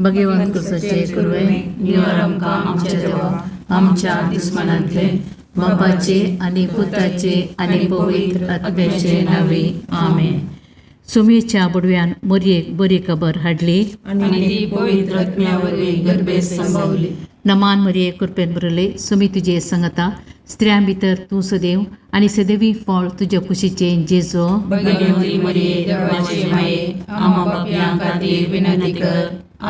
भगवंत सचे कुर्वे निवर आमकां आमच्या देवा आमच्या दुस्मनांतले बापाचे आनी पुताचे आनी पवित्र आत्म्याचे नावे आमेन. सुमेच्या बुडव्यान मोरयेक बरी खबर हाडली आनी ती पवित्र आत्म्यावरवीं गर्भेत संभवली. नमान मरिये कृपेन बरले सुमी तुजे संगता स्त्रियां भितर तूं सदैव आनी सदैवी फळ तुज्या कुशीचे जेजो. भगवंती मरिये देवाचे माये आम्हा पापयां खातीर विनंती कर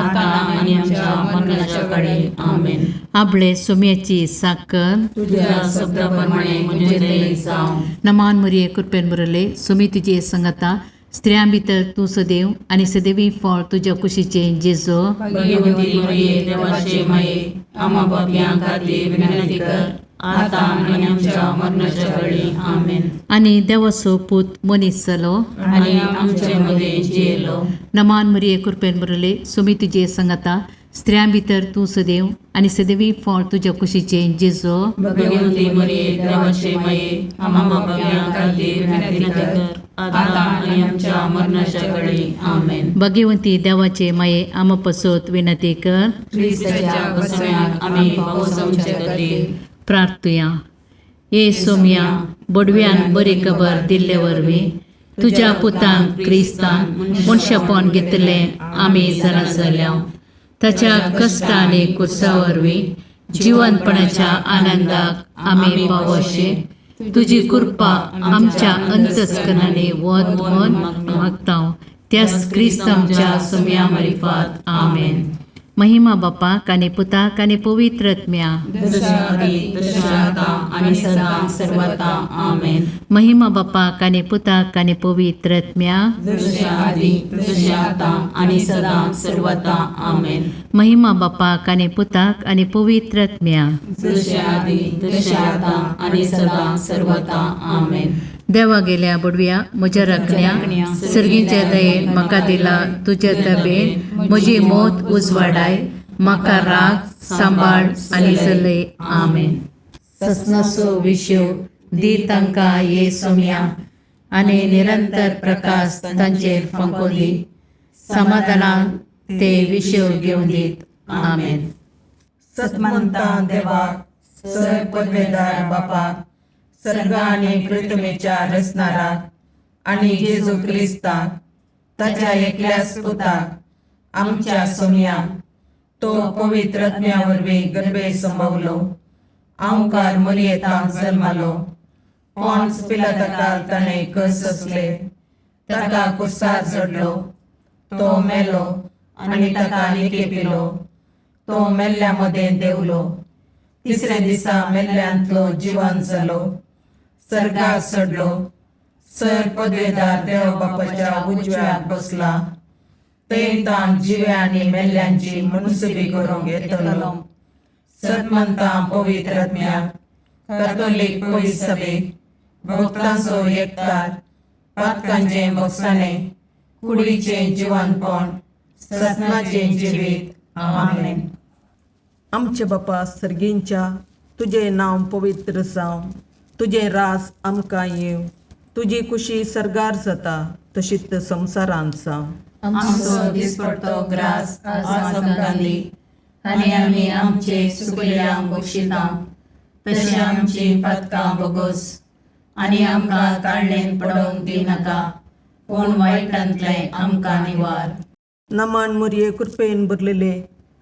आता आनी आमच्या मरणाच्या काळी आमेन. आपले सुम्याची साकर तुझ्या शब्दाप्रमाणे म्हणजे दयेक जावं. नमान मरिये कृपेन बरले सुमी तुजे संगता स्त्रियां भितर तूं सदैव आनी सदैवी फळ तुज्या कुशीचे जेजो. भगवंती मरिये देवाचे माये आम्हा पापयां खातीर विनंती कर आता आनी आमच्या मरणाच्या काळी आमेन. आनी देवाचो पूत मनीस जालो आनी आमचे मदें जियेलो. नमान मरिये कृपेन बरले सुमी तुजे संगता स्त्रियां भितर तूं सदैव आनी सदैवी फळ तुज्या कुशीचे जेजो. भगवंती मरिये देवाचे माये आम्हा पापयां खातीर विनंती कर आता आनी आमच्या मरणाच्या काळी आमेन. भगवंती देवाचे माये आम पसोत विनंती कर. ख्रिस्ताच्या बसण्याक आमी पावस आमचे खातीर प्रार्थुया. ये सोम्या बडव्यान बरी खबर दिल्ले वरवीं तुज्या पुतान क्रिस्तान मनशापण घेतलें आमी जाणा जाल्या. ताच्या कश्ट आनी कुर्सा वरवीं जिवंतपणाच्या आनंदाक आमी पावशे तुजी कृपा आमच्या अंतस्करणाने वत म्हूण मागता. त्याच क्रिस्त आमच्या सोम्या मार्फत आमेन. महिमा बापाक आनी पुताक आनी पवित्र आत्म्या जशा आदी तशा आता आनी सदां सर्वदा आमेन. महिमा बापाक आनी पुताक आनी पवित्र आत्म्या जशा आदी तशा आता आनी सदां सर्वदा आमेन. महिमा बापाक आनी पुताक आनी पवित्र आत्म्या जशा आदी तशा आता आनी सदां सर्वदा आमेन. देवा गेल्या बुडव्या म्हज्या राखण्या सर्गीच्या दयेन म्हाका दिला तुज्या तबेन म्हजी मोत उजवाडाय म्हाका राख सांबाळ आनी चलय आमेन. ससनाचो विशो दी तांकां ये सोम्या आनी निरंतर प्रकाश तांचेर फंकोन दी. समाधानान ते विशो घेवन दीत आमेन. सतमंता देवाक सर पदवेदार बापाक सर्ग आनी पृथ्वीच्या रचणाराक आनी जेजू क्रिस्ताक ताच्या एकल्याच पुताक आमच्या सोम्याक तो पवित्र आत्म्या वरवीं गर्भेत संभवलो. आमकार मरियेंत जल्मालो. पोंच पिलाताकाक ताणें कस सोंसले. ताका कुर्सार चडलो. तो मेलो आनी ताका निकेपिलो. तो मेल्ल्या मदें देवलो. तिसरे दिसा मेल्ल्यांतलो जिवंत जालो. सर्गाक चडलो. सर पदवेदार देव बापाच्या उजव्याक बसला. थंय ताण जिव्या आनी मेल्ल्यांची मनसुबी करूंक येतलो. सतमंतां पवित्र आत्म्याक कातोलीक पयस सभेक भक्तांचो एकठार पातकांचें बगसाणें कुडीचें जिवंतपण सतनाचें जिवीत आमेन. आमचे बापा सर्गींच्या तुझे नांव पवित्र जावं. तुझे रास आमकां येव. तुजी कुशी सर्गार जाता तशीच संवसारांत जावं. आमचो दिसपडटो ग्रास आज आमकां दी आनी आमी आमचे सुकल्यांक बक्षिता तशें आमची पातकां बोगोस आनी आमकां काळणेन पडोवंक दिनाका पूण वायटांतलें आमकां निवार. नमान मरिये कृपेन भरलेले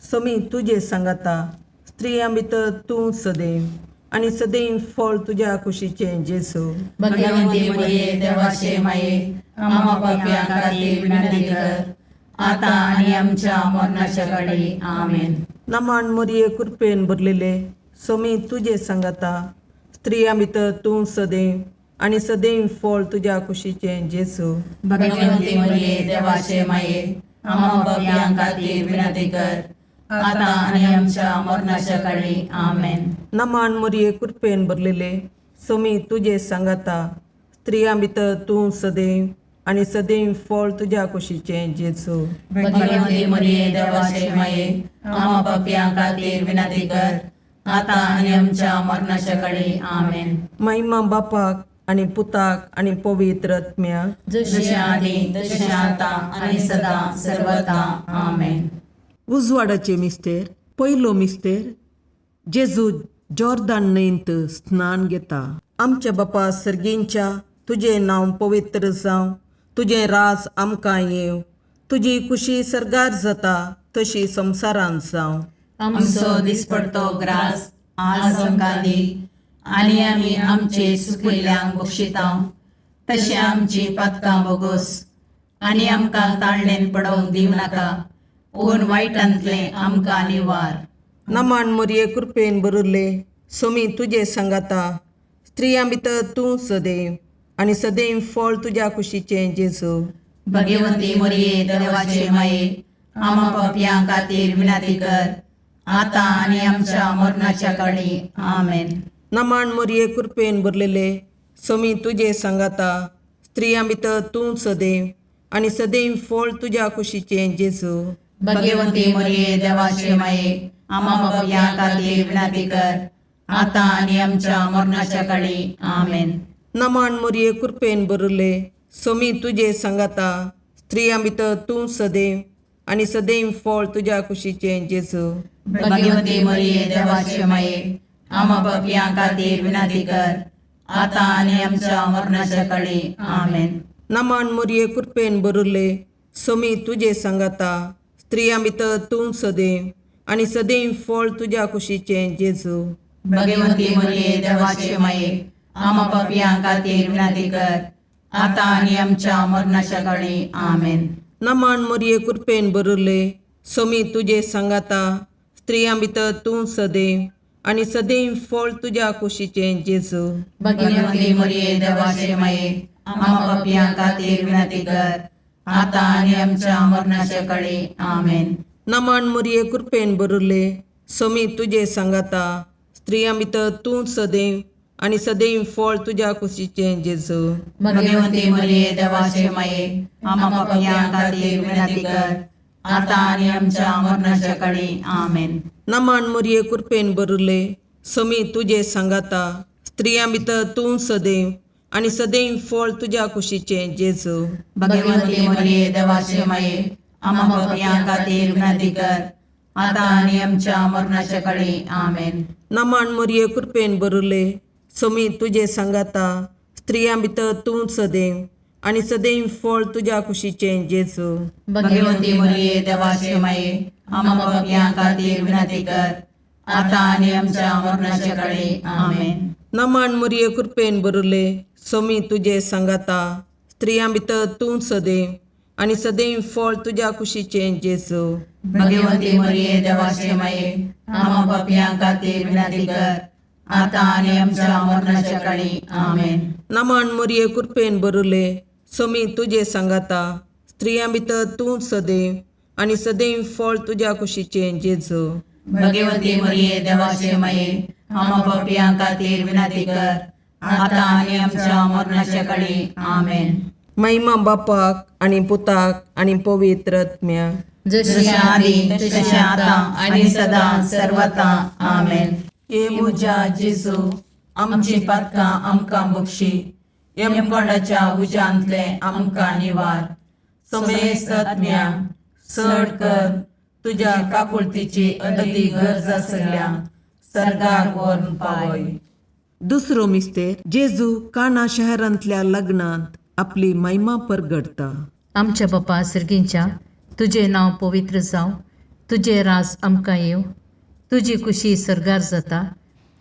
समी तुजे सांगाता स्त्रियां भितर तूं सदैव आनी सदैव फळ तुज्या कुशीचें जेजू. भगवंती मरिये देवाचे माये आम्हा पापयां खातीर विनंती कर आता आनी आमच्या मरणाच्या काळी आमेन. नमान मरिये कृपेन भरलेले समी तुजे सांगाता स्त्रियां भितर तूं सदैव आनी सदैव फळ तुज्या कुशीचें जेजू. भगवंती मरिये देवाचे माये आम्हा पापयां खातीर विनंती कर आता आनी आमच्या मरणाच्या काळी आमेन. नमान मरिये कृपेन भरलेले समी तुजे सांगाता स्त्रियां भितर तूं सदैव आनी सदैव फळ तुज्या कुशीचें जेजू. भगवंती मरिये देवाचे माये आम्हा पापयां खातीर विनंती कर आता आनी आमच्या मरणाच्या काळी आमेन. महिमा बापाक आनी पुताक आनी पवित्र आत्म्याक जशें आदी तशें आता आनी सदां सर्वदा आमेन. उजवाडाचे मिस्तेर पयलो मिस्तेर जेजू जॉर्दान न्हंयेंत स्नान घेता. आमच्या बापा सर्गेंच्या तुजें नांव पवित्र जावं, तुजें राज आमकां येवं, तुजी कुशी सरगार जाता तशी संवसारांत जावं. आमचो दिसपडतो ग्रास आज आमकां दी, आनी आमी आमचे सुकिल्ल्यांक बक्षितांव, तशें आमची पातकां बोगोस, आनी आमकां ताळणेन पडोवंक दिवं नाका, पूण वायटांतलें आमकां निवार. नमान मोरये कृपेन बरुल्ले सोमी तुजे सांगाता, स्त्रियां भितर तूं सदैव, आनी सदैव फळ तुज्या कुशीचें जेजू. भगवंती मोरये देवाचे माये, आमा पापयां खातीर विनाती कर, आतां आनी आमच्या मरणाच्या काळी. आमेन. नमान मोरये कृपेन भरलेले सोमी तुजे सांगाता, स्त्रियां भितर तूं सदैव, आनी सदैव फळ तुज्या कुशीचें जेजू. भगवंती मोरये देवाचे माये, आमा पापयां खातीर विनाती कर, आतां आनी आमच्या मरणाच्या काळी. आमेन. नमान मोरये कृपेन भरले सोमी तुजे सांगाता, स्त्रियां भितर तूं सदैव, आनी सदैव फळ तुज्या कुशीचें जेजू. भगवंती मोरये देवाचे माये, आमा पापयां खातीर विनाती कर, आतां आनी आमच्या मरणाच्या काळी. आमेन. नमान मोरये कृपेन भरले सोमी तुजे सांगाता, स्त्रियां भितर तूं सदैव, आनी सदैव फळ तुज्या कुशीचें जेजू. भगवंती मोरये देवाचे माये, आमा पापयां खातीर विनाती कर, आतां आनी आमच्या मरणाच्या काळी. आमेन. नमान मोरये कृपेन भरले सोमी तुजे सांगाता, स्त्रियां भितर तूं सदैव, आनी सदैव फळ तुज्या कुशीचें जेजू. भगवंती मोरये देवाचे माये, आमा पापयां खातीर विनाती कर, आतां आनी आमच्या मरणाच्या काळी. आमेन. नमान मोरये कृपेन भरले सोमी तुजे सांगाता, स्त्रियां भितर तूं सदैव, आनी सदैव फळ तुज्या कुशीचें जेजू. भगवंती मोरये देवाचे माये, आमा पापयां खातीर विनाती कर, आतां आनी आमच्या मरणाच्या काळी. आमेन. नमान मोरये कृपेन भरले सोमी तुजे सांगाता, स्त्रियां भितर तूं सदैव, आनी सदैव फळ तुज्या कुशीचें जेजू. भगवंती मोरये देवाचे माये, आमा पापयां खातीर विनाती कर, आतां आनी आमच्या मरणाच्या काळी. आमेन. नमान मोरये कृपेन भरले सोमी तुजे सांगाता, स्त्रियां भितर तूं सदैव, आनी सदैव फळ तुज्या कुशीचें जेजू. भगवंती मोरये देवाचे माये, आमा पापयां खातीर विनाती कर, आतां आनी आमच्या मरणाच्या काळी. आमेन. नमान मोरये कृपेन भरले सोमी तुजे सांगाता, स्त्रियां भितर तूं सदैव, आनी सदैव फळ तुज्या कुशीचें जेजू. भगवंती मोरये देवाचे माये, आमा पापयां खातीर विनाती कर, आतां आनी आमच्या मरणाच्या काळी. आमेन. नमान मोरये कृपेन भरले सोमी तुजे सांगाता, स्त्रियां भितर तूं सदैव, आनी सदैव फळ तुज्या कुशीचें जेजू. भगवंती मोरये देवाचे माये, आमा पापयां खातीर विनाती कर, आतां आनी आमच्या मरणाच्या काळी. आमेन. महिमा बापाक आनी पुताक आनी पवित्र आत्म्याक, जशी आदी तशी आतां आनी सदां सर्वता. आमेन. हे म्हज्या जेजू, आमची पातकां आमकां बक्षी, यमकोंडाच्या उज्यांतले आमकां निवार. समेस्त आत्म्याक चड कर, तुज्या काकुळतीची अदी गरज आसल्यान सर्गाक व्हरून पावय. दुसरो मिस्तेर जेजू काना शहरांतल्या लग्नांत आपली महिमा परगडता. आमच्या बापा सर्गींच्या तुजें नांव पवित्र जावं, तुजें राज आमकां येवं, तुजी कुशी सरगार जाता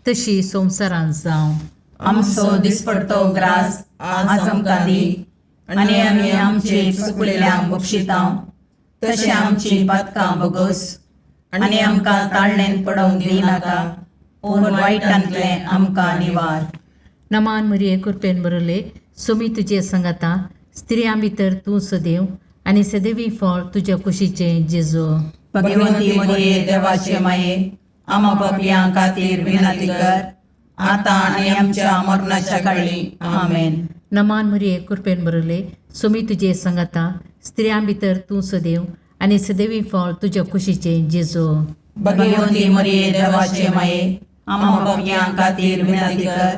तशी संवसारांत जावं. आमचो दिसपडतो ग्रास आज आमकां दी, आनी आमी आमचे चुकलेल्यांक बक्षितांव, तशें आमची पातकां बोगोस, आनी आमकां ताळणेन पडोवंक दिवं नाका, पूण वायटांतलें आमकां निवार. नमान मोरये कृपेन भरले सोमी तुजे सांगाता, स्त्रियां भितर तूं सदैव, आनी सदैवी फळ तुज्या कुशीचें जेजू. भगवंती मोरये देवाचे माये, आमा पापयां खातीर विनाती कर, आतां आनी आमच्या मरणाच्या काळी. आमेन. नमान मोरये कृपेन भरले सोमी तुजे सांगाता, स्त्रियां भितर तूं सदैव, आनी सदैवी फळ तुज्या कुशीचें जेजू. भगवंती मोरये देवाचे माये, आमा पापयां खातीर विनाती कर,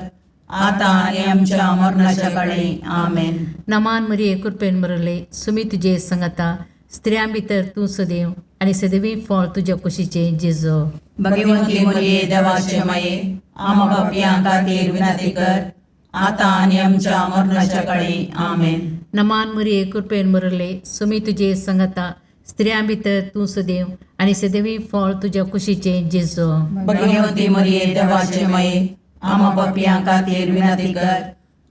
आतां आनी आमच्या मरणाच्या काळी. आमेन. नमान मोरये कृपेन भरले सोमी तुजे सांगाता, स्त्रियां भितर तूं सदैव, आणि सदैवी फळ तुझ्या कुशीचे जेजू. भगवंती मरिये देवाचे माये आम्हा पापियां खातीर विनंती कर आता आणि आमच्या मरणाच्या काळी आमेन. नमान मरिये कृपेन बरले सुमी तुझे संगता स्त्रियां भितर तू सदैव आणि सदैवी फळ तुझ्या कुशीचे जेजू. भगवंती मरिये देवाचे माये आम्हा पापियां खातीर विनंती कर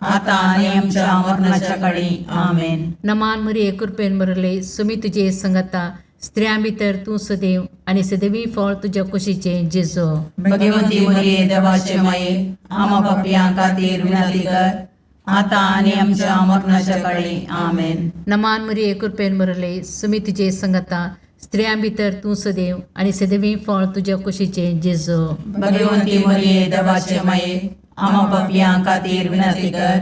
आता आणि आमच्या मरणाच्या काळी आमेन. नमान मरिये कृपेन बरले सुमी तुझे संगता स्त्रियां भितर तू सदैव आणि सदैवी फळ तुझ्या कुशीचे जेजू. भगवंती मरिये देवाचे माये आम्हा पापियां खातीर विनंती कर आता आणि आमच्या मरणाच्या काळी आमेन. नमान मरिये कृपेन बरले सुमी तुझे संगता स्त्रियां भितर तू सदैव आणि सदैवी फळ तुझ्या कुशीचे जेजू. भगवंती मरिये देवाचे माये आम्हा पापियां खातीर विनंती कर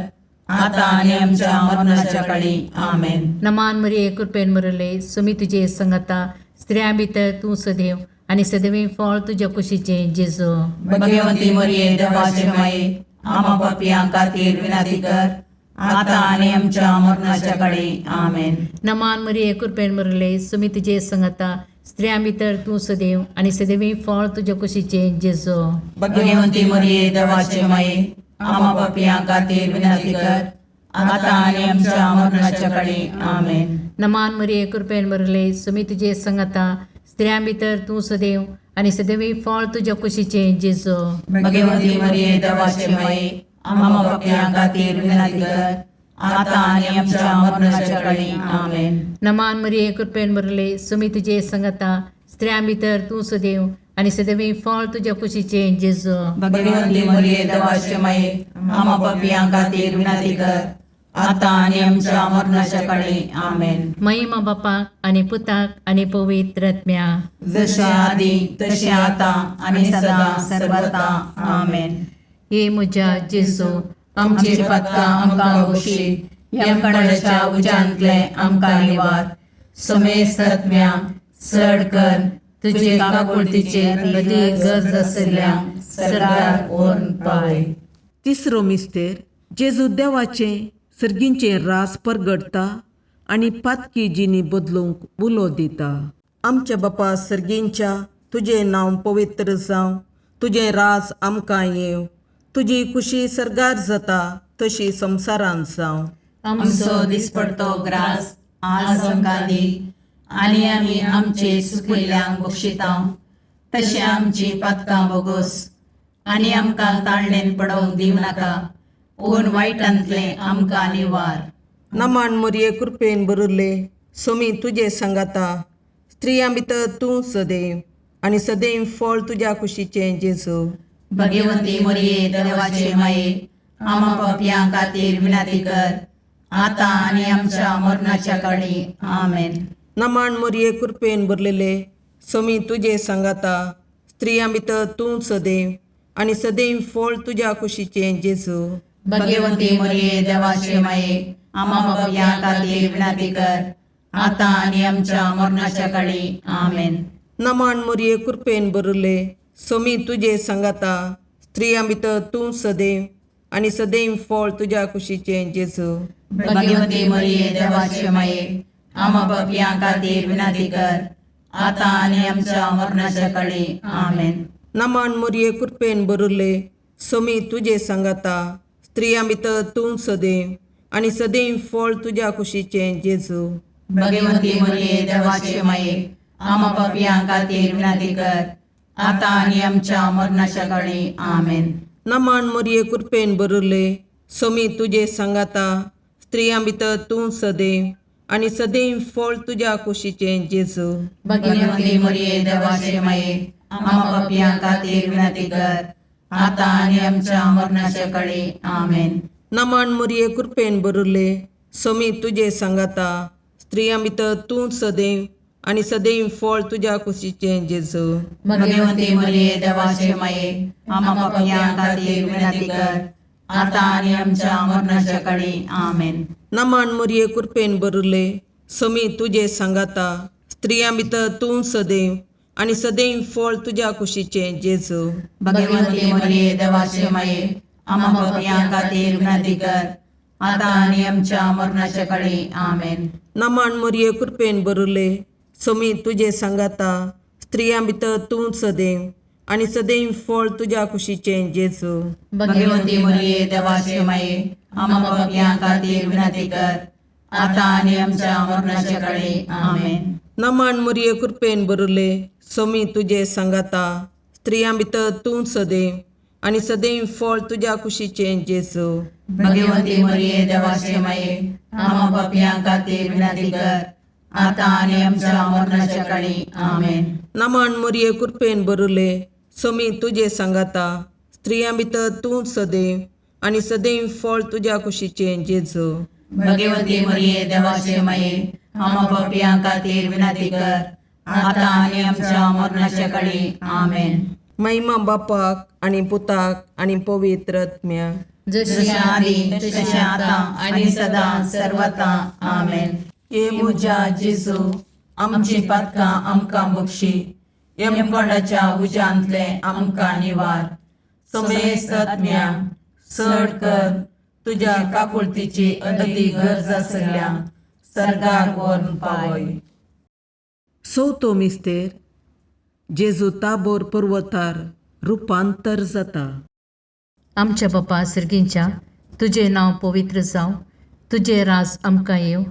आता आणि आमच्या मरणाच्या काळी आमेन. नमान मरिये कृपेन बरले सुमी तुझे संगता स्त्रियां भितर तू सदैव आणि सदैवी फळ तुझ्या कुशीचे जेजू. भगवंती मरिये देवाचे माये आम्हा पापियां खातीर विनंती कर आता आणि आमच्या मरणाच्या काळी आमेन. नमान मरिये कृपेन बरले सुमी तुझे संगता स्त्रियां भितर तू सदैव आणि सदैवी फळ तुझ्या कुशीचे जेजू. भगवंती मरिये देवाचे माये आम्हा पापियां खातीर विनंती कर आता आणि आमच्या मरणाच्या काळी आमेन. नमान मरिये कृपेन बरले सुमी तुझे संगता स्त्रियां भितर तू सदैव आणि सदैवी फळ तुझ्या कुशीचे जेजू. भगवंती मरिये देवाचे माये आम्हा पापियां खातीर विनंती कर आता आणि आमच्या मरणाच्या काळी आमेन. नमान मरिये कृपेन बरले सुमी तुझे संगता स्त्रियां भितर तू सदैव आणि सदैवी फळ तुझ्या कुशीचे जेजू. भगवंती मरिये देवाचे माये आम्हा पापियां खातीर विनंती कर आता आणि आमच्या मरणाच्या काळी आमेन. महिमा बापाक आणि पुताक आणि पवित्र आत्म्या जसे आधी तसे आता आणि सदा सर्वदा आमेन. हे म्हज्या जेजू आमची पत्कां आमकां बक्षी यमकणाच्या उजांतले आमकां निवार. समेस्त आत्म्या चड कर तुजे काकुळतीचेर कधी गरज आसल्यांक सरकार ओन पाय. तिसरो मिस्तेर जेजू देवाचे सर्गींचे रास परगडता आणि पातकी जिनी बदलूंक उलो दिता. आमच्या बापा सर्गींच्या तुझे नांव पवित्र जावं, तुझे रास आमकां येव, तुजी खुशी सरगार जाता तशी संवसारांत जावं. आमचो दिसपडतो ग्रास आज आमकां दी आनी आमी आमचे सुकयल्यांक बक्षितांव. तशें आमची पातकां बोगोस आनी आमकां ताळणेन पडोवंक दिवं नाका पूण वायटांतले आमकां निवार. नमान मरिये कृपेन बरले सोमी तुझे सांगाता स्त्रियां भितर तूं सदैव आणि सदैव फळ तुझ्या कुशीचे जेजू. भगवंती मरिये देवाचे माये आम्हा पापियां खातीर विनंती कर आता आनी आमच्या मरणाच्या काळी आमेन. नमान मरिये कृपेन बरलेले सोमी तुझे सांगाता स्त्रियां भितर तूं सदैव आणि सदैव फळ तुझ्या कुशीचे जेजू. भगवंती मरिये देवाचे माये आम्हा पापियां खातीर विनंती कर आता आनी आमच्या मरणाच्या काळी आमेन. नमान मरिये कृपेन बरले सोमी तुझे सांगाता स्त्रियां भितर तूं सदैव आणि सदैव फळ तुझ्या कुशीचे जेजू. भगवंती मरिये देवाचे माये आम्हा पापियां खातीर विनंती कर आता आनी आमच्या मरणाच्या काळी आमेन. नमान मरिये कृपेन बरले सोमी तुझे सांगाता स्त्रियां भितर तूं सदैव आणि सदैव फळ तुझ्या कुशीचे जेजू. भगवंती मरिये देवाचे माये आम्हा पापियां खातीर विनंती कर आता आनी आमच्या मरणाच्या काळी आमेन. नमान मरिये कृपेन बरले सोमी तुझे सांगाता स्त्रियां भितर तूं सदैव आणि सदैव फळ तुझ्या कुशीचे जेजू. भगवंती मरिये देवाचे माये आम्हा पापियां खातीर विनंती कर आता आनी आमच्या मरणाच्या काळी आमेन. नमान मरिये कृपेन बरले सोमी तुझे सांगाता स्त्रियां भितर तूं सदैव आणि सदैव फळ तुझ्या कुशीचे जेजू. भगवंती मरिये देवाचे माये आम्हा पापियां खातीर विनंती कर आता आनी आमच्या मरणाच्या काळी आमेन. नमान मरिये कृपेन बरले सोमी तुझे सांगाता स्त्रियां भितर तूं सदैव आणि सदैव फळ तुझ्या कुशीचे जेजू. भगवंती मरिये देवाचे माये आम्हा पापियां खातीर विनंती कर आता आनी आमच्या मरणाच्या काळी आमेन. नमान मरिये कृपेन बरले सोमी तुझे सांगाता स्त्रियां भितर तूं सदैव आनी सदैव फळ तुज्या कुशीचे जेजू. भगवंती मरिये देवाचे माये आम्हा पापियां खातीर विनंती कर आता आणि आमच्या मरणाच्या काळी आमेन. नमन मुरये कृपेन बरले सोमी तुझे सांगाता स्त्रियां भितर तूं सदैव आनी सदैव फळ तुज्या कुशीचे जेजू. भगवंती मरिये देवाचे माये आम्हा पापियां खातीर विनंती कर आता आणि आमच्या मरणाच्या काळी आमेन. नमन मुरये कृपेन बरले सोमी तुझे सांगाता स्त्रियां भितर तूं सदैव आनी सदैव फळ तुज्या कुशीचे जेजू. भगवंती मरिये देवाचे माये आम्हा पापियां खातीर विनंती कर आता आणि आमच्या मरणाच्या काळी आमेन. महिमा बापाक आनी पुताक आनी पवित्र आत्म्याक. जशी आदी तशी आता आणि सदा सर्वता आमेन. ये मुजा जेजू आमची पातकां आमकां बक्षी. यमकोंडाच्या उज्यांतले आमकां निवार. समेस्त आत्म्या चड कर तुज्या काकुळतीची अदी गरज आसल्या सर्गाक व्हरून पावय. चवथो मिस्तेर जेजू ताबोर पर्वतार रुपांतर जाता. आमच्या बापा सर्गींच्या तुझे नांव पवित्र जावं, तुझे राज आमकां येव,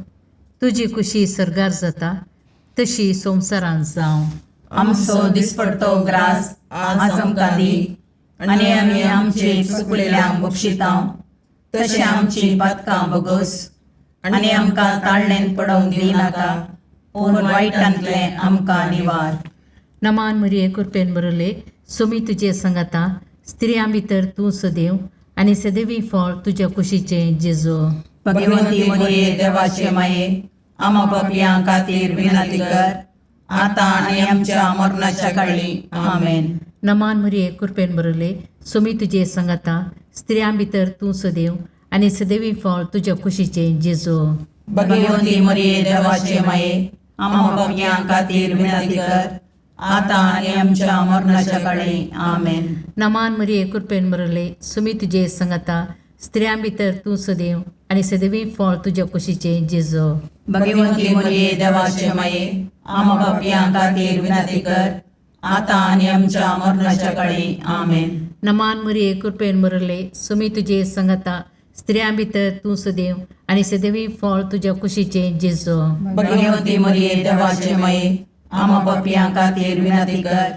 तुजी कुशी सर्गार जाता तशी संवसारांत जावं. आमचो दिसपडतो ग्रास आज आमकां दी आनी आमी आमचे चुकलेल्यांक बक्षितांव तशें आमची पातकां बोगोस आनी आमकां ताळणेन पडोवंक दिनाका पूण वायटांतले आमकां निवार. नमान मरिये कृपेन बरले सोमी तुजे सांगाता स्त्रियां भितर तूं सदैव आनी सदैवी फळ तुज्या कुशीचे जेजू. भगवंती मरिये देवाचे माये आम्हा पापियां खातीर विनंती कर आता आणि आमच्या मरणाच्या काळी आमेन. नमान मरिये कृपेन बरले सोमी तुजे सांगाता स्त्रियां भितर तूं सदैव आनी सदैवी फळ तुज्या कुशीचे जेजू. भगवंती मरिये देवाचे माये आम्हा पापियां खातीर विनंती कर आता आणि आमच्या मरणाच्या काळी आमेन. नमान मरिये कृपेन बरले सोमी तुजे सांगाता स्त्रियां भितर तूं सदैव आनी सदैवी फळ तुज्या कुशीचे जेजू. भगवंती मरिये देवाचे माये आम्हा पापियां खातीर विनंती कर आता आणि आमच्या मरणाच्या काळी आमेन. नमान मरिये कृपेन बरले सोमी तुजे सांगाता स्त्रियां भितर तूं सदैव आनी सदैवी फळ तुज्या कुशीचे जेजू. भगवंती मरिये देवाचे माये आम्हा पापियां खातीर विनंती कर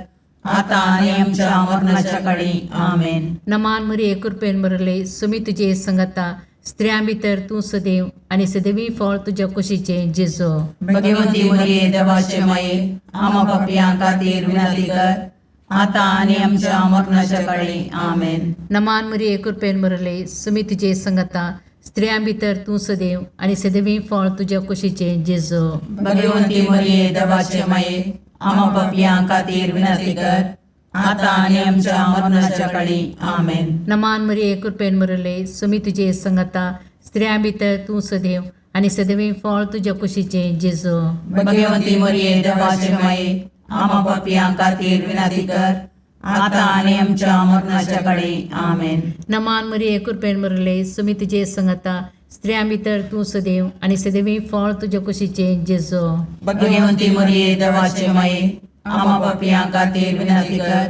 आता आणि आमच्या मरणाच्या काळी आमेन. नमान मरिये कृपेन बरले सोमी तुजे सांगाता स्त्रियां भितर तूं सदैव आनी सदैवी फळ तुज्या कुशीचे जेजू. भगवंती मरिये देवाचे माये आम्हा पापियां खातीर विनंती कर आता आणि आमच्या मरणाच्या काळी आमेन. नमान मरिये कृपेन बरले सोमी तुजे सांगाता स्त्रियां भितर तूं सदैव आनी सदैवी फळ तुज्या कुशीचे जेजू. भगवंती मरिये देवाचे माये आम्हा पापियां खातीर विनंती कर आता आणि आमच्या मरणाच्या काळी आमेन. नमान मरिये कृपेन बरले सोमी तुजे सांगाता स्त्रियां भितर तूं सदैव आनी सदैवी फळ तुज्या कुशीचे जेजू. भगवंती मरिये देवाचे माये आम्हा पापियां खातीर विनंती कर आता आणि आमच्या मरणाच्या काळी आमेन. नमान मरिये कृपेन बरले सोमी तुजे सांगाता स्त्रियां भितर तूं सदैव आनी सदैवी फळ तुज्या कुशीचे जेजू. भगवंती मरिये देवाचे माये आम्हा पापियां खातीर विनंती कर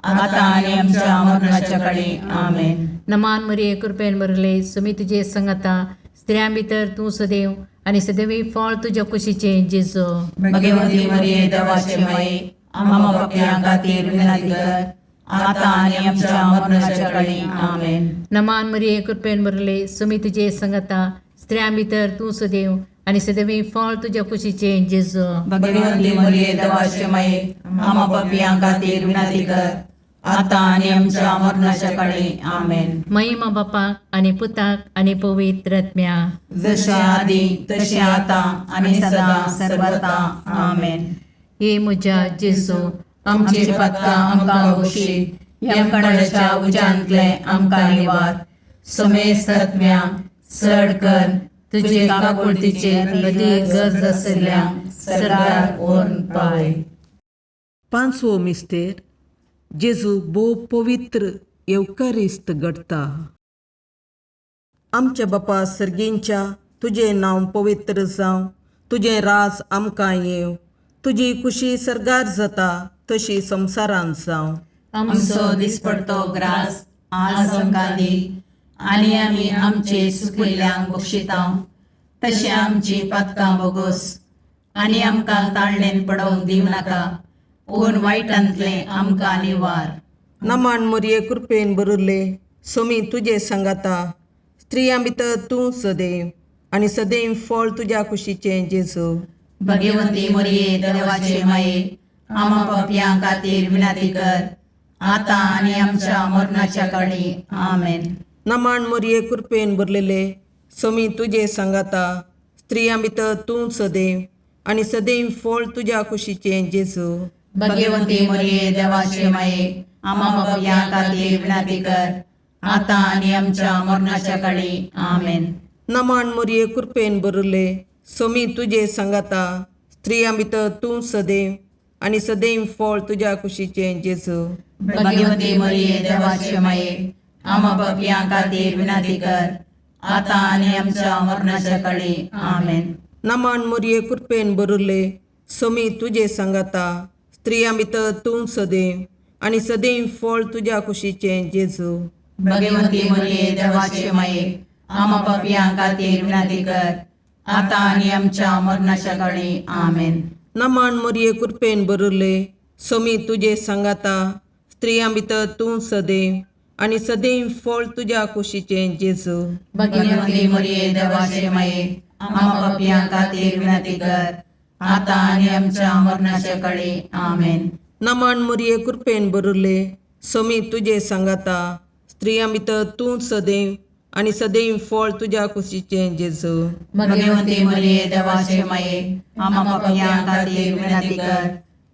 आता आणि आमच्या मरणाच्या काळी आमेन. नमान मरिये कृपेन बरले सोमी तुजे सांगाता स्त्रियां भितर तूं सदैव आनी सदैवी फळ तुज्या कुशीचे जेजू. भगवंती मरिये देवाचे माये आम्हा पापियां खातीर विनंती कर आता आणि आमच्या मरणाच्या काळी आमेन. नमान मरिये कृपेन बरले सोमी तुजे सांगाता स्त्रियां भितर तूं सदैव आनी सदैवी फळ तुज्या कुशीचे जेजू. भगवंती मरिये देवाचे माये आम्हा पापियां खातीर विनंती कर आता आणि आमच्या मरणाच्या काळी आमेन. महिमा बापाक आनी पुताक आनी पवित्र आत्म्याक. जशे आदी तशे आता आणि सदा सर्वता आमेन. हे म्हज्या जेजू आमची पातकां आमकां बक्षी. यमकणाच्या उज्यांतले आमकां निवार. समेस्त आत्म्या चड कर तुजे काकुळतीचे अदीक गरज आसल्यांक सर्गार व्हरून पावय. पांचवो मिस्तेर जेजू भोव पवित्र येवकारिस्त घडता. आमच्या बापा सर्गींच्या तुजें नांव पवित्र जावं, तुजें राज आमकां येव, तुजी कुशी सरगार जाता तशी संवसारांत जावं. आमचो दिसपडतो ग्रास आज आमकां दी, आनी आमी आमचे सुकिल्ल्यांक बक्षितांव. तशें आमची पातकां बोगोस, आनी आमकां ताळणेन पडोवंक दिवं नाका, पूण वायटांतलें आमकां निवार. नमान मोरये कृपेन बरिल्ले, सोमी तुजे सांगाता, स्त्रियां भितर तूं सदैव, आनी सदैव फळ तुज्या कुशीचें जेजू. भगवंती मोरये देवाचे माये, आमा पापयां खातीर विनाती कर, आतां आनी आमच्या मरणाच्या काळी. आमेन. नमान मोरये कृपेन बरलेले, सोमी तुजे सांगाता, स्त्रियां भितर तूं सदैव, आनी सदैव फळ तुज्या कुशीचें जेजू. भगवंती मोरये देवाचे माये, आमा पापयां खातीर विनाती कर, आतां आनी आमच्या मरणाच्या काळी. आमेन. नमान मोरये कृपेन बरले, सोमी तुजे सांगाता, स्त्रियां भितर तूं सदैव, आनी सदैव फळ तुज्या कुशीचें जेजू. भगवंती मोरये देवाचे माये, आमा पापयां खातीर विनाती कर, आतां आनी आमच्या मरणाच्या काळी. आमेन. नमान मोरये कृपेन बरले, सोमी तुजे सांगाता, स्त्रियां भितर तूं सदैव, आनी सदैव फळ तुज्या कुशीचें जेजू. भगवंती मोरये देवाचे माये, आमा पापयां खातीर विनाती कर, आतां आनी आमच्या मरणाच्या काळी. आमेन. नमान मोरये कृपेन बरले, सोमी तुजे सांगाता, स्त्रियां भितर तूं सदैव, आनी सदैव फळ तुज्या कुशीचें जेजू. भगवंती मोरये देवाचे माये, आमा पापयां खातीर विनाती कर, आतां आनी आमच्या मरणाच्या काळी. आमेन. नमान मोरये कृपेन बरले, सोमी तुजे सांगाता, स्त्रियां भितर तूं सदैव, आनी सदैव फळ तुज्या कुशीचें जेजू. भगवंती मोरये देवाचे माये, आमा पापयां खातीर विनाती कर,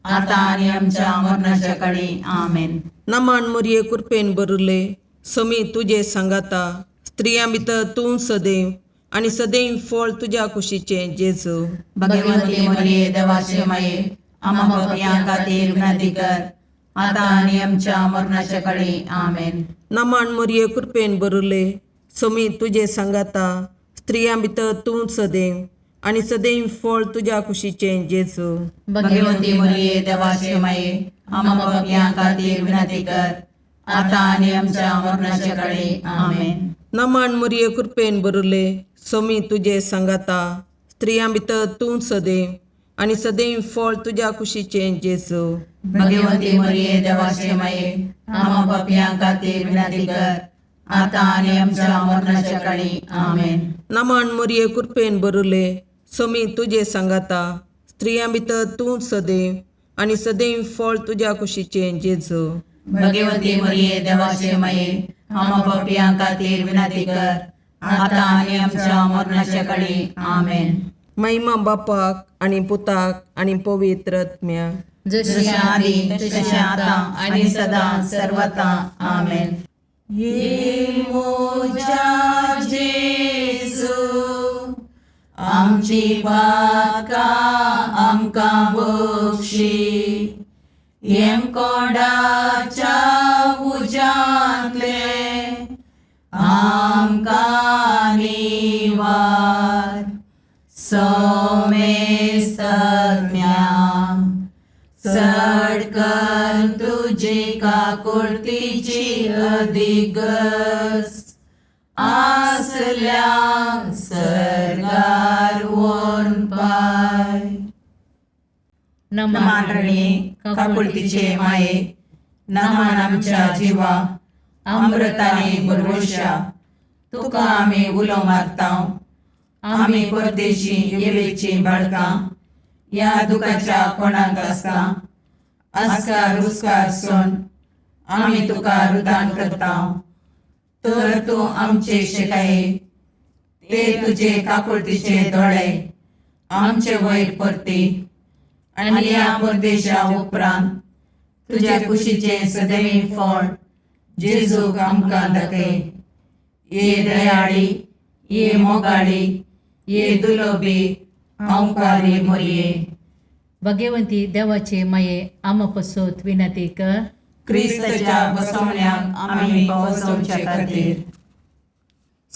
आतां आनी आमच्या मरणाच्या काळी. आमेन. नमान मोरये कृपेन बरले, सोमी तुजे सांगाता, स्त्रियां भितर तूं सदैव, आनी सदैव फळ तुज्या कुशीचें जेजू. भगवंती मोरये देवाचे माये, आमा पापयां खातीर विनाती कर, आतां आनी आमच्या मरणाच्या काळी. आमेन. नमान मोरये कृपेन बरले, सोमी तुजे सांगाता, स्त्रियां भितर तूं सदैव, आनी सदैव फळ तुज्या कुशीचें जेजू. भगवंती मोरये देवाचे माये, आमा पापयां खातीर विनाती कर, आतां आनी आमच्या मरणाच्या काळी. आमेन. नमान मोरये कृपेन बरले, सोमी तुजे सांगाता, स्त्रियां भितर तूं सदैव, आनी सदैव फळ तुज्या कुशीचें जेजू. भगवंती मोरये देवाचे माये, आमा पापयां खातीर विनाती कर, आतां आनी आमच्या मरणाच्या काळी. आमेन. नमान मोरये कृपेन बरले, सोमी तुजे सांगाता, स्त्रियां भितर तूं सदैव, आनी सदैव फळ तुज्या कुशीचें जेजू. भगवंती मोरये देवाचे माये, आमा पापयां खातीर विनाती कर, आतां आनी आमच्या मरणाच्या काळी. आमेन. महिमा बापाक आनी पुताक आनी पवित्र आत्म्याक, जशें आदी तशें आतां आनी सदां सर्वता. आमेन. ये मोजा जेजू, आमची पातकां आमकां बक्षी, येम कोणाच्या उजांतले आमकां निवार. सोमेस्त सडकन तुजी काकुळतीची अधिगस, आसल्या सरगार वोन पाय. नमान रणे काकुळतीचे माये, नमान आमच्या जिवा, अमृताने भरवशा, तुका आमी उलो मारतांव. आमी परदेशी येवेची बाळकां, या दुखाच्या कोणाक आसता, आस्कार उस्कार सोन आमी तुका रुदान करतांव. तर तूं आमचे शिकाये, ते तुजे काकुळतीचे दोळे आमचे वयर परती, आनी या परदेशा उपरांत तुज्या कुशीचे सदैव फळ जेजूक आमकां दाखय. ये दयाळी, ये मोगाळी, ये दुलोबी, अवकारी मोरये. भगवंती देवाचे माये, आमा पसोत विनंती कर. क्रिस्ताच्या बसवण्याक आमी पावसोवचे खातीर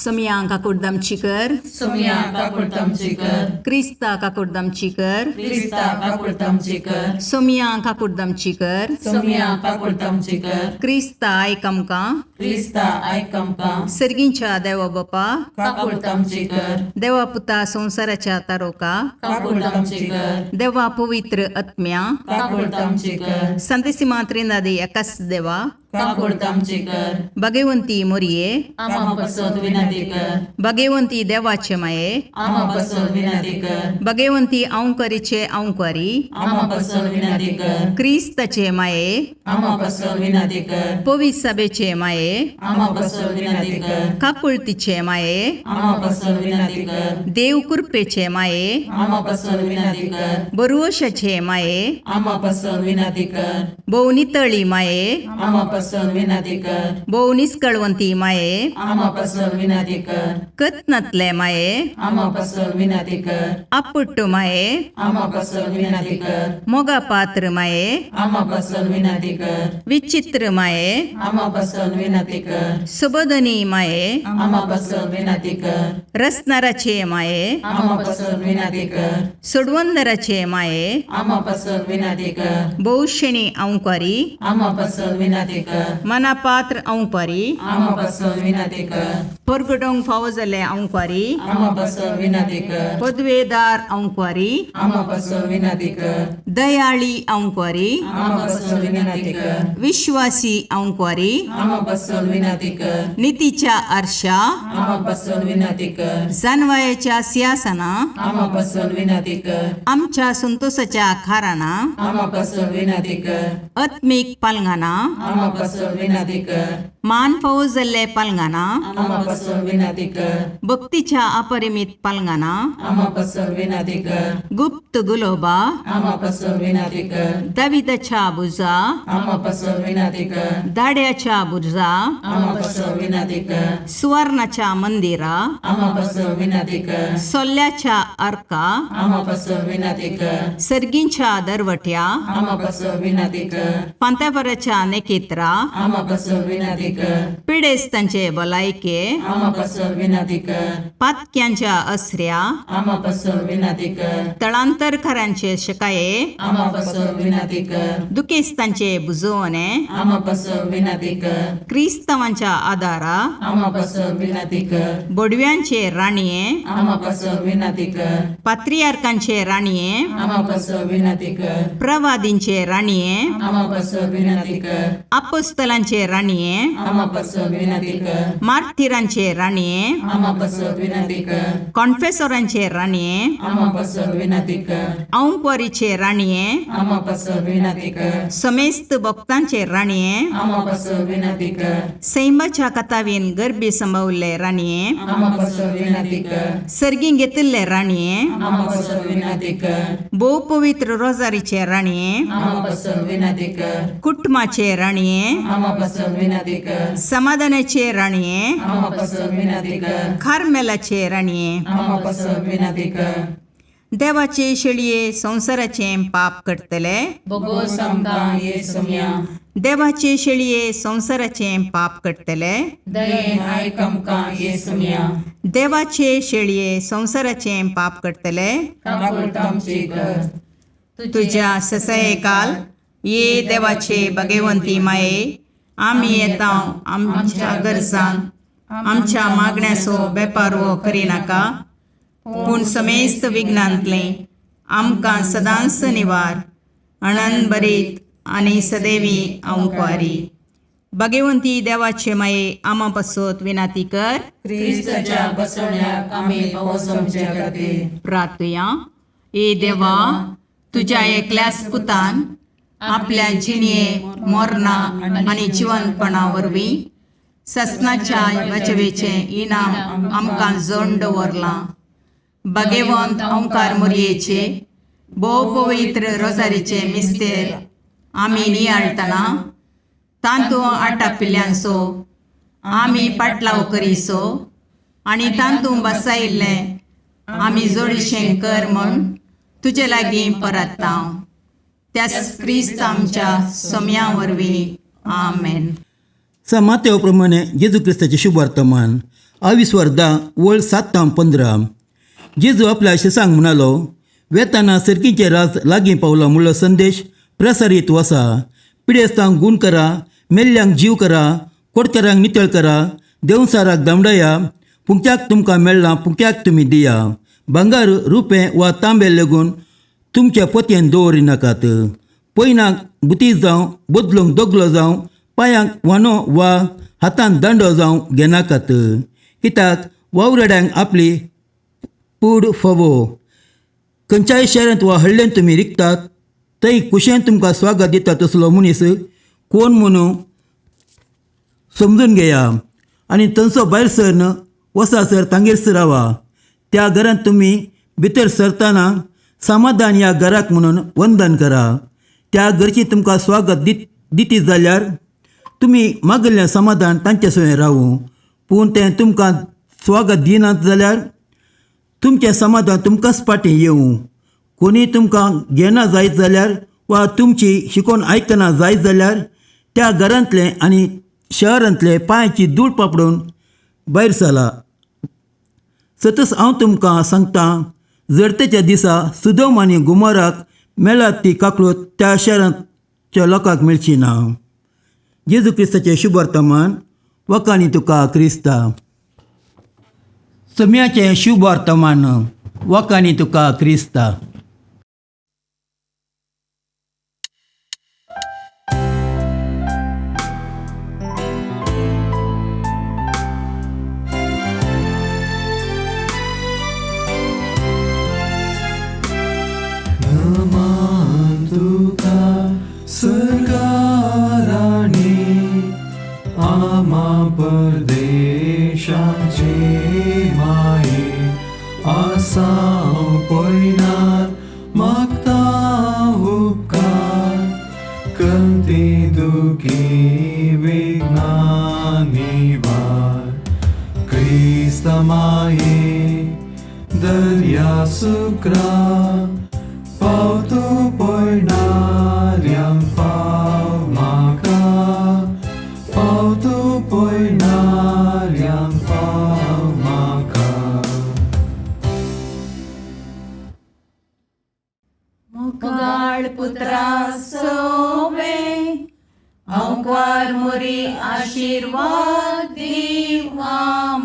सोमिया काकुर्दमचीकर, सोमिया काकुर्दमचीकर, क्रिस्ता काकुर्दमचीकर, क्रिस्ता काकुर्दमचीकर, सोमिया काकुर्दमचीकर, सोमिया काकुर्दमचीकर, क्रिस्ता आयकमका, क्रिस्ता आयकमका, सर्गींच्या देवा बापा, काकुर्दमचीकर, देवा पुता संसाराच्या तारोका, काकुर्दमचीकर, देवा पवित्र आत्म्या, काकुर्दमचीकर, संतसिमा त्रिनादी एकाच देवा, काकुर्दमचीकर, भगवंती मोरये, आमा पसोद विनंती कर, भगवंती देवाचे माये, आमा पसोद विनंती कर, भगवंती औंकरीचे औंकारी, आमा पसोद विनंती कर, क्रिस्ताचे माये, आमा पसोद विनंती कर, पवित्र सभेचे माये, आमा पसोद विनंती कर, काकुळतीचे माये, आमा पसोद विनंती कर, देव कृपेचे माये, आमा पसोद विनंती कर, बरुवशाचे माये, आमा पसोद विनंती कर, भोवनितळी माये, आमा पसोद विनंती कर, भोवनिस्कळवंती माये, आमा पसोद विनंती कर, कतनातले माये, आमा पसोद विनंती कर, अपुट्टू माये, आमा पसोद विनंती कर, मोगा पात्र माये, आमा पसोद विनंती कर, विचित्र माये, आमा पसोद विनंती कर, सुबोधनी माये, आमा पसोद विनंती कर, रसनाराचे माये, आमा पसोद विनंती कर, सुडवंदराचे माये, आमा पसोद विनंती कर, बहुशणी औंकारी, आमा पसोद विनंती कर, मनापात्र औंकारी, आमा पसोद विनंती कर, परगडोंग फावो जाल्ले औंकारी, आमा पसोद विनंती कर, पदवेदार औंकारी, आमा पसोद विनंती कर, दयाळी औंकारी, आमा पसोद विनंती कर, विश्वासी औंकारी, आमा पसोद विनंती कर, नीतीच्या आरशा, आमा पसोद विनंती कर, जानवायाच्या सिंहासना, आमा पसोद विनंती कर, आमच्या संतोषाच्या खाराना, आमा पसोद विनंती कर, आत्मिक पालंगाना, आमा पसोद विनंती कर, मान फावो जाल्ले पालंगाना, आमा पसोद विनंती कर, भक्तीच्या अपरिमित पालंगाना, आमा पसोद विनंती कर, गुप्त गुलोबा, आमा पसोद विनंती कर, दाविदाच्या बुजा, आमा पसोद विनंती कर, दाड्याच्या बुजा, आमा पसोद विनंती कर, सुवर्णाच्या मंदिरा, आमा पसोद विनंती कर, सोल्ल्याच्या अर्का, आमा पसोद विनंती कर, सर्गींच्या दरवट्या, आमा पसोद विनंती कर, पांत्यापराच्या नेकेत्रा, आमा पसोद विनंती कर, पिडेस्तांचे भलायके, आमा पसोद विनंती कर, पातक्यांच्या अस्र्या, आमा पसोद विनंती कर, तळांतरकारांचे शकाये, आमा पसोद विनंती कर, दुखेस्तांचे बुजवणे, आमा पसोद विनंती कर, क्रिस्तवांच्या आदारा, आमा पसोद विनंती कर, बोडव्यांचे राणीये, आमा पसोद विनंती कर, पात्रियार्कांचे राणीये, आमा पसोद विनंती कर, प्रवादींचे राणीये, आमा पसोद विनंती कर, अपोस्तलांचे राणीये, आमा पसोद विनंती कर, मार्थिरांचे राणीये, आमा पसोद विनंती कर, कॉन्फेसोरांचे राणीये, आमा पसोद विनंती कर, औंकवारीचे राणीये, आमा पसोद विनंती कर, समेस्त भक्तांचे राणीये, आमा पसोद विनंती कर, सैमाच्या कथावीन गर्भी संभवले राणीये, आमा पसोद विनंती कर, सर्गीं घेतिल्ले राणीये, आमा पसोद विनंती कर, भोव पवित्र रोजारीचे राणीये, आमा पसोद विनंती कर, कुटुंबाचे राणीये, आमा पसोद विनंती कर, समाधानाचे राणीये, आमा पसोद विनंती कर, खारमेलाचे राणीये, आमा पसोद विनंती कर, देवाचे शेळये संसाराचे पाप करतले, बोगोस आमकां येसुम्या, देवाचे शेळये संसाराचे पाप करतले, दयेन आयक आमकां येसुम्या, देवाचे शेळये संसाराचे पाप करतले, काकुळतामची कर, तुझ्या ससये काल ये देवाचे भगवंती माये, आम्ही येता आमच्या गरजांक आमच्या मागण्याचो बेपारवो करिनाका, पूण समेस्त विघ्नांतले आमकां सदांच निवार, आनंद बरीत आनी सदैवी औंकवारी. भगवंती देवाचे माये आमा पासत विनाती कर. क्रिस्ताच्या बसवण्याक आमी पावसोमचे खातीर प्रार्थया. ए देवा, तुझ्या एकल्याच पुतान आपल्या जिणये मोरणा आनी जिवंतपणा वरवीं ससनाच्या वाचवेचे इनाम आमकां जोडून दवरलां. भगवंत ओंकार मोरयेचे भोव पवित्र रोजारीचे मिस्तेर आमी नियाळतना तांतूं आटापिल्ल्यांचो आमी पाटलाव करिसो आनी तांतूं बसायिल्लें आमी जोडीशें कर म्हूण तुजे लागीं परतता. त्याच क्रिस्त आमच्या सोम्या वरवीं. आमेन. मातेव प्रमाणे जेजू क्रिस्ताचे शुभ वर्तमान. आविस्वार्धा वळ 7:15. जेजू आपल्या शिसांक म्हणालो, वेताना सर्गीचे राज लागीं पावला म्हणलो संदेश प्रसारीत वसा. पिडेस्तांक गूण करा, मेल्ल्यांक जीव करा, कोडकारांक नितळ करा, देंवसाराक धांवडाया, पुंक्याक तुमकां मेळ्ळां पुंक्याक तुमी दिया. भांगार, रुपें वा तांबे लेगून तुमच्या पोतयेंत दवरिनाकात. पयनाक बुतीज जावं, बदलूंक दोगलो जावं, पांयांक वानो वा हातांत दांडो जावं घेनाकात. कित्याक वावरड्यांक आपली पूड फोवो. खंयच्याय शारांत वा हळ्ळेंत तुमी रिकतात, थंय कुशेन तुमकां स्वागत दिता तसलो मनीस कोण म्हणून समजून घेया. आनी थंयचो भायर सरन वसासर तांगेर रावा. त्या घरांत तुमी भितर सरतना समाधान ह्या घराक म्हणून वंदन करा. त्या घरची तुमकां स्वागत दिती जाल्यार तुमी मागिल्लें समाधान तांचे सयत रावूं. पूण तें तुमकां स्वागत दिनात जाल्यार तुमचें समाधान तुमकांच फाटीं येवं. कोणी तुमकां घेना जायत जाल्यार वा तुमची शिकोवन आयकना जायत जाल्यार त्या घरांतले आनी शहरांतले पांयाची धूळ पापडून भायर सरला. सतत हांव तुमकां सांगतां, जडतेच्या दिसा सुदोम आनी गुमोराक मेळत ती काकूळट त्या शहरांच्या लोकांक मेळची ना. जेजू क्रिस्ताचें शुभ वर्तमान. वखाणी तुका क्रिस्ता. सम्याचें शुभ वर्तमान. वखाणी तुका क्रिस्ता. नमन तुका सर्गाराणी, आमा परदेशाचे माये. आसां पयनार मागता उपकार, कंती दुखी वेदनांनी वार. क्रिस्ता माये दर्या सुक्रा, पावतो पयणाऱ्यांक पाव म्हाका, पावतो पयणाऱ्यांक पाव म्हाका. मुगाळ पुत्रा सोवे, अवकार मोरी आशीर्वाद दिवा.